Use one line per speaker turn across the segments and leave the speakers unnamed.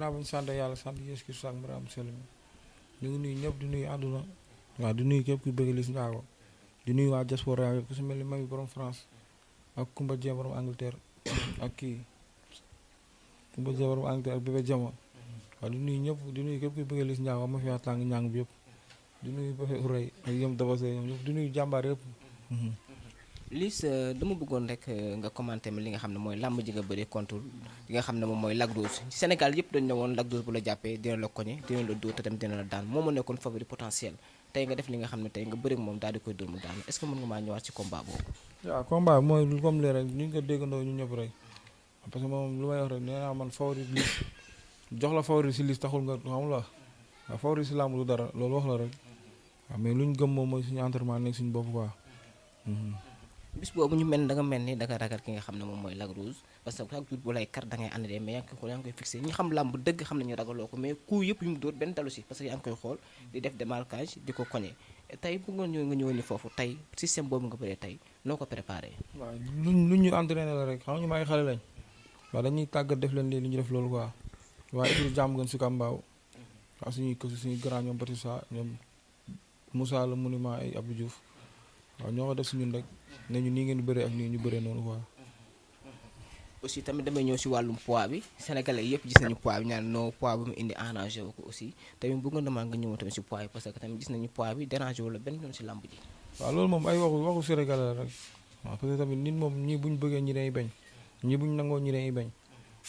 naa bañ sant yàlla sant Yeesu Kirist ak Mariama Sall mi ñu ngi nuyu ñëpp di nuyu àdduna waaw di nuyu képp kuy bëgg Liss Ndiago di nuyu waa diaspora yëpp ku si mel ni Mami borom France ak Kumba Dieng borom Angleterre ak kii Kumba Dieng borom Angleterre ak bébé Jama waaw di nuyu ñëpp di nuyu képp kuy bëgg Liss Ndiago ma fi tàng ñàng bi yëpp di nuyu bébé Ourey ak yëm dabase ñoom ñëpp di nuyu jàmbaar yëpp.
Liss dama bëggoon rek nga commenté ma li nga xam ne mooy làmb ji nga bëree contre li nga xam ne moom mooy Lac Rose Sénégal yëpp dañu ne woon Lac Rose bu la jàppee dina la koñe dina la dóor te tamit dina la daan moo ma nekkoon favori potentiel tey nga def li nga xam ne tey nga bëri ak moom daal di koy dóor mu daan est-ce que mën nga maa ñëwaat ci combat boobu.
waaw combat bi mooy lu comme lee rek ñu ngi ko déggandoo ñu ñëpp rek parce que moom lu may wax rek nee naa man favori Liss jox la favori si Liss taxul nga xam la waaw favori si làmb du dara loolu wax la rek waaw mais lu ñu gëm moom mooy suñu entraînement nekk suñu bopp quoi.
bis boobu ñu mel ni da nga mel ni da nga ragal ki nga xam ne moom mooy Lac Rose parce que chaque jour bu lay kar da ngay ànd de mais yaa ngi koy xool yaa ngi koy fixé ñi xam làmb dëgg xam nañu ragaloo ko mais coup yëpp yu mu dóor benn dalu si parce que yaa ngi koy xool di def démarquage di ko koñe tey bu nga ñëw ni foofu tey système boobu nga bëree tey noo ko préparé.
waaw lu ñu entraîné la rek xam nga ñu may xale lañ waaw dañuy tàggat def leen lii lu ñu def loolu quoi waaye équipe jàmm gën si Kambaaw waaw suñuy grand ñoom Batissa ñoom Moussa la monument ay Abdou Diouf waaw ñoo ko def si ñun rek ne ñu nii ngeen bëree ak nii ñu bëree noonu quoi.
aussi tamit damay ñëw si wàllum poids bi sénégalais yëpp gis nañu poids bi ñaan non poids bi mu indi arrangé wu ko aussi tamit bëgg nga demande nga ñëwoon tamit si poids yi parce que tamit gis nañu poids bi dérangé wu la benn yoon si làmb ji.
waaw loolu moom ay waxu sénégalais la rek waaw parce que tamit nit moom ñii buñ bëggee ñi dañuy bañ ñii buñ nangoo ñi dañuy bañ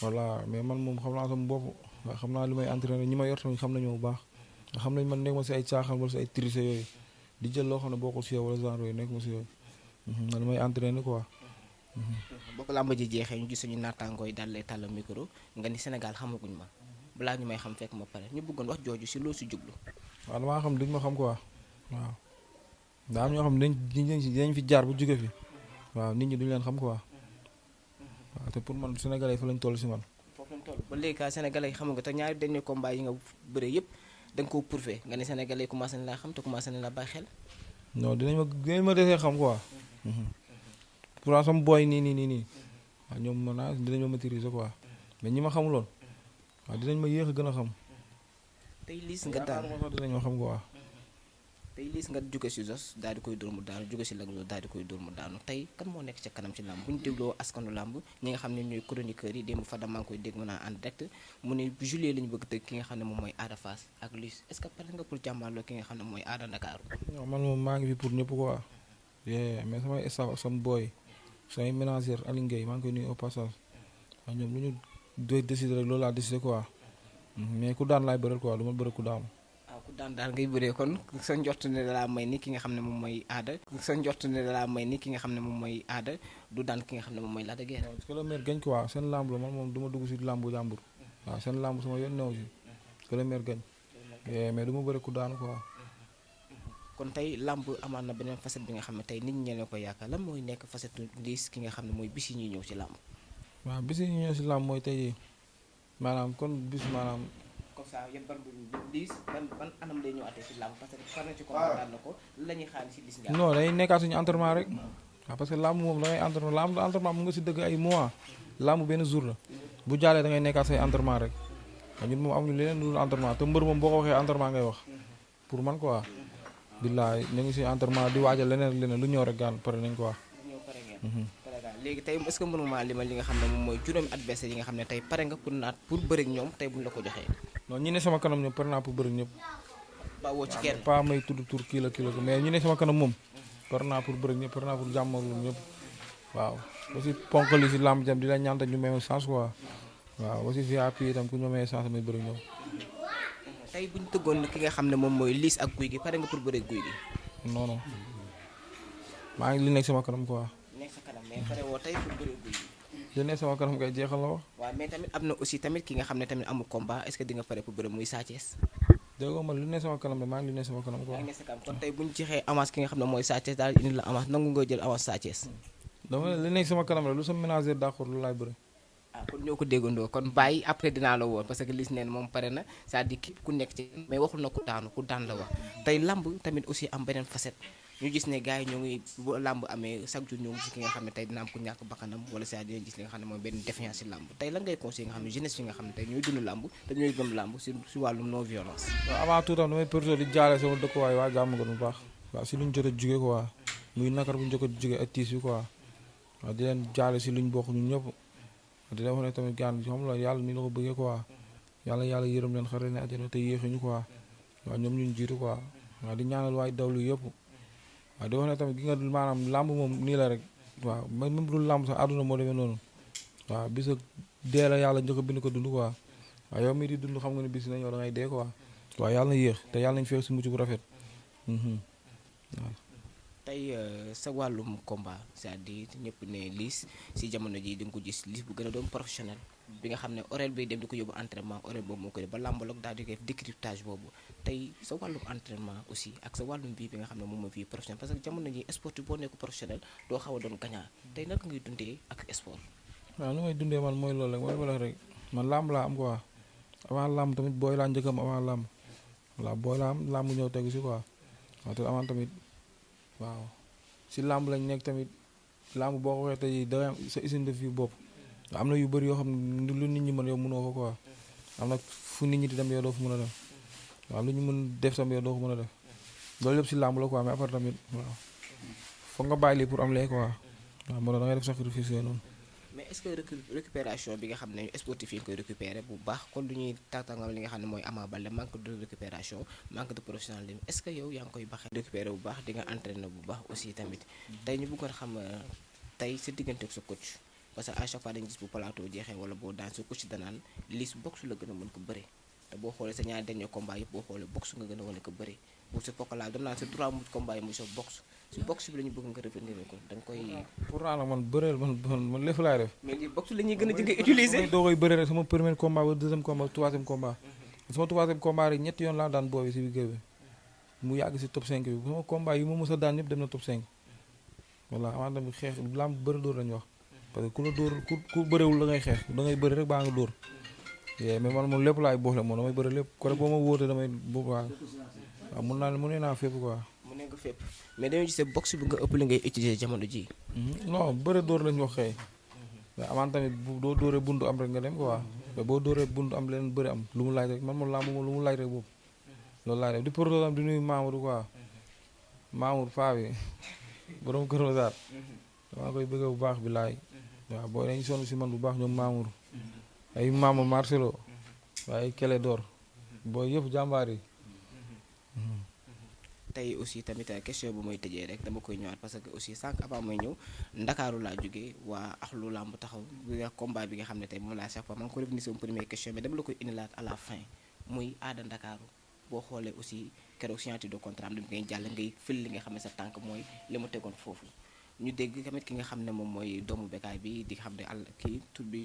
voilà mais man moom xam naa sama bopp waaw xam naa li may entraîné ñi ma yor tamit xam nañu bu baax nga xam nañ man nekk ma si ay caaxaan wala si ay triché yooyu di jël loo xam ne bokkul si yow wala genre yooyu nekk ma si yooyu man li may entraîné quoi.
boo ko làmb ji jeexee ñu gis suñu naataangoo yi daal lay tàll micro nga ni Sénégal xamaguñ ma balaa ñu may xam fekk ma pare ñu bëggoon wax jooju si loo si jublu.
waaw damaa xam duñ ma xam quoi waaw daa am ñoo xam ne dañ fi jaar bu jóge fi waaw nit ñi duñ leen xam quoi waaw te pour man sénégalais fa lañ toll si man.
foofu lañ toll ba léegi kaa sénégalais yi xamu nga te ñaari dernier combat yi nga bëree yëpp da nga koo prouvé nga ni sénégalais yi commencé nañ laa xam te commencé nañ laa bàyyi xel.
non dinañ ma desee xam quoi. pour sama booy nii waaw ñoom mën naa dinañ ma maîtriser quoi mais ñi ma xamuloon waaw dinañ ma yéex a gën a xam.
tey Liss nga daan
dinañ ma xam quoi.
tey Liss nga jóge si Zos daal di koy dóor mu daanu jóge si Lac Rose daal di koy dóor mu daanu tey kan moo nekk ca kanam ci làmb bu ñu dégloo askanu làmb ñi nga xam ne ñooy chroniqueurs yi démb Fadam maa ngi koy dégg mën naa en direct mu ne juillet la ñu bëgg tëgg ki nga xam ne moom mooy Ada Fass ak Liss est-ce que pare nga pour jàmmaarloo ki nga xam ne mooy Ada Ndakaaru.
non man moom maa ngi fi pour ñëpp quoi. mais samay staff ak sama booy samay ménagère Aline Gueye maa ngi koy nuyu au passage waaw ñoom lu ñu doy décider rek loolu laa décider quoi mais ku daan laay bëral quoi du ma bëre ku daanu.
waaw ku daan daal ngay bëree kon sa njort ne dalaa may ni ki nga xam ne moom mooy Ada sa njort ne dalaa may ni ki nga xam ne moom mooy Ada du daan ki nga xam ne moom mooy Lac de Guiers.
parce que le maire gañ quoi seen lamb la man moom du ma dugg si lambu jàmbur waaw seen lamb sama yoon new si que le maire gañ mais du ma bëre ku daanu quoi.
kon tey làmb amaan na beneen facette bi nga xam ne tey nit ñi ñeneen ko yaakaar lan mooy nekk facette Liss ki nga xam ne mooy bis yi ñuy ñëw ci làmb.
waaw bis yi ñuy ñëw si làmb mooy tey maanaam kon bis maanaam.
comme ça yéen Liss ban anam lay ñëwaatee ci làmb parce que far na ci ko daan na ko la ñuy xaar ci Liss Ndiago.
non day nekkaat suñu entraînement rek waaw parce que làmb moom da ngay entraînement mu nga si dëgg ay mois làmb benn jour la bu jaalee da ngay nekkaat say entraînement rek ñun moom amuñu leneen lu dul entraînement te mbër moom boo ko waxee entraînement ngay wax pour man quoi. billaay ñu ngi si entraînement di waajal leneen lu ñëw rek gaan pare nañ quoi.
léegi tey est-ce que mënu maa limal li nga xam ne moom mooy juróomi adversaire yi nga xam ne tey pare nga pour naat pour bëri ak ñoom tey buñ la ko joxee.
non ñi ne sama kanam ñoom pare naa pour bëri ñëpp.
ba woo ci kenn
pas may tudd tur kii la mais ñi ne sama kanam moom pare naa pour bëri ñëpp pare naa pour jàmmarlu ñëpp waaw. aussi ponkali si lamb jam di la ñaanta ñu may chance quoi waaw aussi VIP itam ku ñu may chance may bëri ñëpp.
tey bu ñu tëggoon ki nga xam ne moom mooy Liss ak Gouye Gui pare nga pour bëre Gouye Gui.
non maa ngi li nekk sama kanam quoi.
nekk sa kanam mais pare woo tey pour bëre Gouye Gui.
li nekk sama kanam kay jeexal la wax.
waaw mais tamit am na aussi tamit ki nga xam ne tamit amul combat est-ce que di nga pare pour bëre muy Sa Thiès.
dégg nga man li nekk sama kanam de maa ngi li nekk sama kanam quoi.
maa ngi nekk sa kanam kon tey bu ñu joxee avance ki nga xam ne mooy Sa Thiès daal indi la avance nangu nga jël avance Sa Thiès.
dama li nekk sama kanam la lu sama ménager d'accord lu laay bëri.
ah kon ñoo ko déggandoo kon bàyyi après dinaa la woon parce que Liss neen moom pare na c'est-à-dire képp ku nekk ci mais waxul na ku daan la wax tey lamb tamit aussi am beneen facette ñu gis ne gars yi ñoo ngi bu làmb amee chaque jour ñoo ngi gis ki nga xam ne tey dina am ku ñàkk bakkanam wala saa dina gis li nga xam ne mooy benn défiance si làmb tey lan ngay conseil nga xam ne jeunesse yi nga xam ne tey ñooy dund làmb te ñooy gëm làmb si wàllum non violence.
waaw avant tout tam damay profité di jaale sama dëkkuwaay waa jàmm gën bu baax waaw si luñ jot a jóge quoi muy nakar bu ñu jot a jóge ak tiis bi quoi waaw di leen jaale si luñ bokk ñun ñëpp di leen wax ne tamit gaan xam la yàlla ni la ko bëggee quoi yàlla yërëm leen xare ne àjjana te yéexuñu quoi waaw ñoom ñun jiitu quoi waaw di ñaanal waay dawlu yëpp waaw di wax ne tamit gi nga maanaam làmb moom nii la rek waaw même bu dul làmb sax àdduna moo demee noonu waaw bis ak dee la yàlla njëkk a bind ko dund quoi waaw yow mii di dund xam nga ne bis na yow da ngay dee quoi waaw yàlla na yéex te yàlla nañ feex si mucc bu rafet waaw.
tey sa wàllum combat c'est-à-dire ñëpp ne Liss si jamono ji di nga ko gis Liss bu gën a doon professionnel bi nga xam ne horaire bi dem di ko yóbbu entraînement horaire boobu moo koy def ba làmbaloog daal di def décryptage boobu tey sa wàllum entraînement aussi ak sa wàllum vie bi nga xam ne moom mooy vie professionnelle parce que jamono ji sportif boo nekk professionnel doo xaw a doon gagnant tey naka ngay dundee ak sport.
waaw nu may dundee man mooy loolu rek mooy wala rek man làmb laa am quoi avant làmb tamit booy laa njëkkam avant làmb voilà booy laa am làmb ñëw tegu si quoi waaw te avant tamit waaw si làmb lañ nekk tamit làmb boo ko waxee tey da am sa usine de vie bopp am na yu bëri yoo xam ne lu nit ñi mën yow mënoo ko quoi am na fu nit ñi di dem yow doo fu mën a dem waaw lu ñu mën def tam yow doo ko mën a def loolu yëpp si làmb la quoi mais après tamit waaw foog nga bàyyi lii pour am lee quoi waaw moo tax da ngay def sacrifice yooyu noonu.
mais est-ce que récupération bi nga xam ne sportif yi nga koy récupérer bu baax kon lu ñuy tàggatoo li nga xam ne mooy Ama Baldé manque de récupération manque de professionnalisme est-ce que yow yaa ngi koy baxee récupérer bu baax di nga entraîner bu baax aussi tamit tey ñu bëggoon xam tey sa diggante ak sa coach parce que à chaque fois dañu gis bu plateau jeexee wala boo daan sa coach danaan Liss boxe la gën a mën ko bëre te boo xoolee sa ñaari dernier combat yëpp boo xoolee boxe nga gën a wane ko bëre bu sa pokala dem naa sa 3 combat yi muy sa boxe si boxe bi la ñu bëgg nga revenir ko da nga koy.
pourtant nag man bëreel man lépp laay def.
mais lii boxe la ñuy gën a jëng utiliser.
doo koy bëre rek sama premier combat ba deuxième combat troisième combat. sama troisième combat rek ñetti yoon laa daan boobi si biir bi mu yàgg si top 5 bi sama combat yi ma mës a daan ñëpp dem na top 5 voilà avant tamit xeex lamb bëri dóor lañu wax parce que ku la dóor ku bëriwul da ngay xeex da ngay bëri rek baa nga dóor mais man moom lépp laay boole moom damay bëri lépp ko rek boo ma wóotee damay boobu waaw mun naa fépp quoi.
mu ne nga fépp mais dañoo gisee boxe bi nga ëpp li ngay utiliser jamono ji
non bëri dóor lañu wax xëy mais avant tamit doo dóoree buntu am rek nga dem quoi mais boo dóoree buntu am leneen bëri am lu mu laaj rek man moom lamb moom lu mu laaj rek boobu loolu laay def di porto am di nuyu Mamour quoi Mamour Faa bi borom Kër Massar dama koy bëgg bu baax bi laay waaw boo dañu sonn si man bu baax ñoom Mamour ay Mamour Marcelo waaye Kele Dor boo yëpp jàmbaar yi.
tey aussi tamit question bu may tëjee rek dama koy ñëwaat parce que aussi sànq avant may ñëw ndakaaru laa jógee waa axlu làmb taxaw bi nga combat bi nga xam ne tey moom laa chaque fois maa ngi ko revenir sama première question mais dama la koy indilaat à la fin muy aada ndakaaru boo xoolee aussi keroog signature de contrat am dañ koy jàll ngay fël li nga xam ne sa tànk mooy li mu tegoon foofu ñu dégg tamit ki nga xam ne moom mooy doomu bekaay bi di xam ne kii tur bi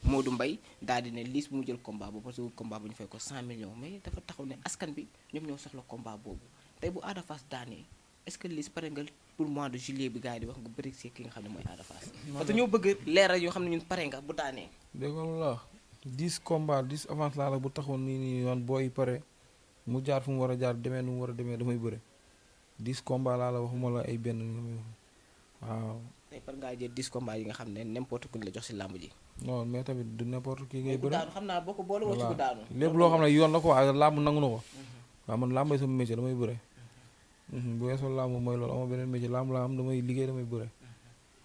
Modou Mbaye daal di ne Liss bu mu jël combat boobu parce que combat bu ñu fay ko 100 millions mais dafa taxaw ne askan bi ñoom ñoo soxla combat boobu tey bu Ada Fass daanee est-ce que Liss pare nga pour mois de juillet bi gars yi di wax nga bëri si ki nga xam ne mooy Ada Fass parce que ñoo bëgg leeral yoo xam ne ñun pare nga bu daanee.
dégg nga la 10 combat 10 avance laa la bu taxawoon nii yoon booy pare mu jaar fu mu war a jaar demee nu mu war a demee damay bëre 10 combat laa la waxuma la ay benn waaw.
tey par ngaa jël 10 combats yi nga xam ne n'importe qui la jox si làmb ji.
non mais tamit du n'importe qui ngay bëre.
daanu xam naa boo ko boole woo ci ku daanu.
lépp loo xam ne yoon la ko waaye làmb nangu na ko. waaw man làmbay sama métier damay bëre. bu weesoo làmb mooy loolu ama beneen métier làmb laa am damay liggéey damay bëre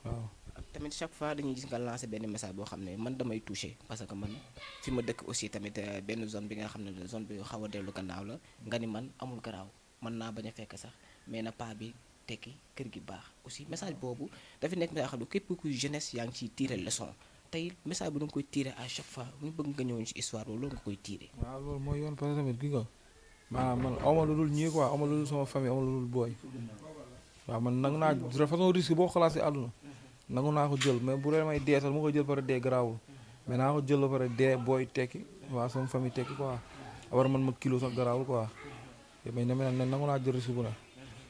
waaw.
tamit chaque fois dañuy gis nga lancé benn message boo xam ne man damay touché parce que man fi ma dëkk aussi tamit benn zone bi nga xam ne zone bi xaw a dellu gannaaw la nga ni man amul garaaw mën naa bañ a fekk sax mais na paa bi tekki kër gi baax aussi message boobu dafa nekk message xam ne képp kuy jeunesse yaa ngi ciy tiré leçon tey message bu da nga koy tiré à chaque fois ñu bëgg nga ñëwoon ci histoire loolu nga koy tiré.
waaw loolu mooy yoon parce que tamit gi nga maanaam man awma lu dul ñii quoi awma lu dul sama famille awma lu dul booy waaw man nangu naa façon risque boo xalaat si àdduna nangu naa ko jël mais bu dee may dee sax mu ko jël pare dee garaawul mais naa ko jël ba pare dee booy tekki waaw sama famille tekki quoi war man ma kilo sax garaawul quoi mais nangu naa jël risque bu ne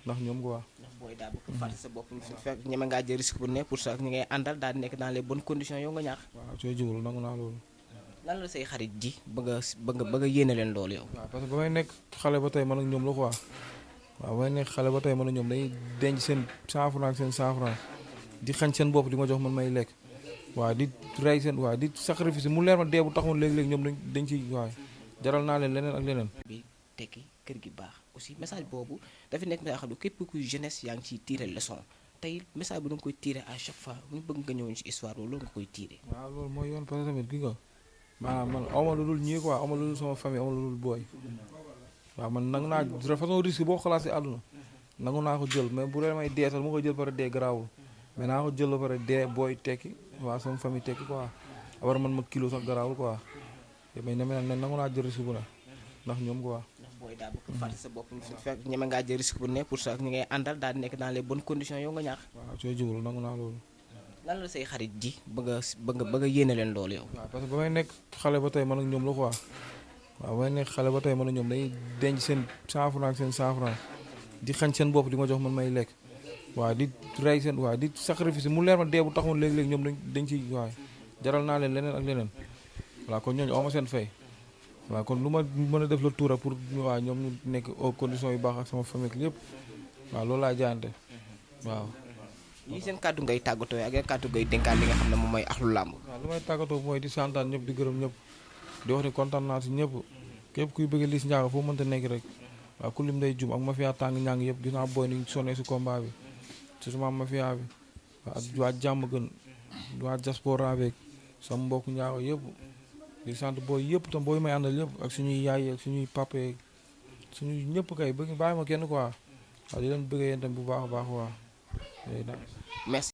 ndax ñoom quoi.
ndax booy daal bu ko fàtte sa bopp su fekk ñeme ngaa jël risque bu ne pour ça ñi ngay àndal daal di nekk dans les bonnes conditions yow nga ñaax.
waaw soo jublu nangu naa loolu.
lan la say xarit ji ba nga yéene leen loolu yow.
waaw parce que ba may nekk xale ba tey man ak ñoom la quoi waaw may nekk xale ba tey man a ñoom dañuy denc seen 100 francs seen 100 francs di xañ seen bopp di ma jox man may lekk waaw di rey seen waaw di sacrifice mu leer ma dee bu taxoon léegi-léegi ñoom dañ ciy waaw jaral naa leen leneen ak leneen.
bi tekki kër gi baax aussi message boobu dafa nekk message xam ne képp kuy jeunesse yaa ngi ciy tirer leçon tey message bu da nga koy tirer à chaque fois ñu bëgg nga ñëwoon ci histoire loolu nga koy tirer.
waaw loolu mooy yoon parce que tamit gi nga maanaam man awma lu dul ñii quoi awma lu dul sama famille awma lu dul booy waaw man nangu naa de façon risque boo xalaat si àdduna nangu naa ko jël mais bu dee may dee sax mu ko jël pare dee garaawul mais naa ko jël ba pare dee booy tekki waaw sama famille tekki quoi war man ma kilo sax garaawul quoi mais nangu naa jël risque bu ne ndax ñoom quoi.
ndax booy daa bëgg fàtte sa bopp su fekk ñeme ngaa jël risque bu ne pour ça ñi ngay àndal daal di nekk dans les bonnes conditions yow nga ñaax.
waaw soo jublu nangu naa loolu.
lan la say xarit ji bëgg a yéene leen loolu yow.
waaw parce que ba may nekk xale ba tey man ak ñoom la quoi waaw ba may nekk xale ba tey man ak ñoom dañuy denc seen 100 francs seen 100 francs di xañ seen bopp di ma jox man may lekk waaw di rey seen waaw di sacrifice mu leer ma dee bu taxoon léegi-léegi ñoom dañ ciy waaw jaral naa leen leneen ak leneen voilà kon ñooñu awma seen fay waaw kon lu ma mën a def la tuura pour waaw ñoom ñu nekk aux conditions yu baax ak sama famille yëpp waaw loolu laa jaayante waaw.
lii seen kàddu ngay tàggatoo ak kàddu ngay dénkaan li nga xam ne moom mooy axlu làmb.
waaw lu may tàggatoo mooy di santaan ñëpp di gërëm ñëpp di wax ni kontaan naa si ñëpp képp kuy bëgg Liss Ndiago foo mënta nekk rek waaw ku lim day jum ak mafia tàng ñàng yëpp gis naa booy ni sonné si combat bi surtout mafia bi waa jàmm gën waa diaspora beeg sama mbokk Ndiago yëpp di sant booy yëpp tam booy may àndal yëpp ak suñuy yaay ak suñuy papa yeeg suñuy ñëpp kay bëgg bàyyi ma kenn quoi waaw di leen bëggee yéen tam bu baax a baax waaw.
merci.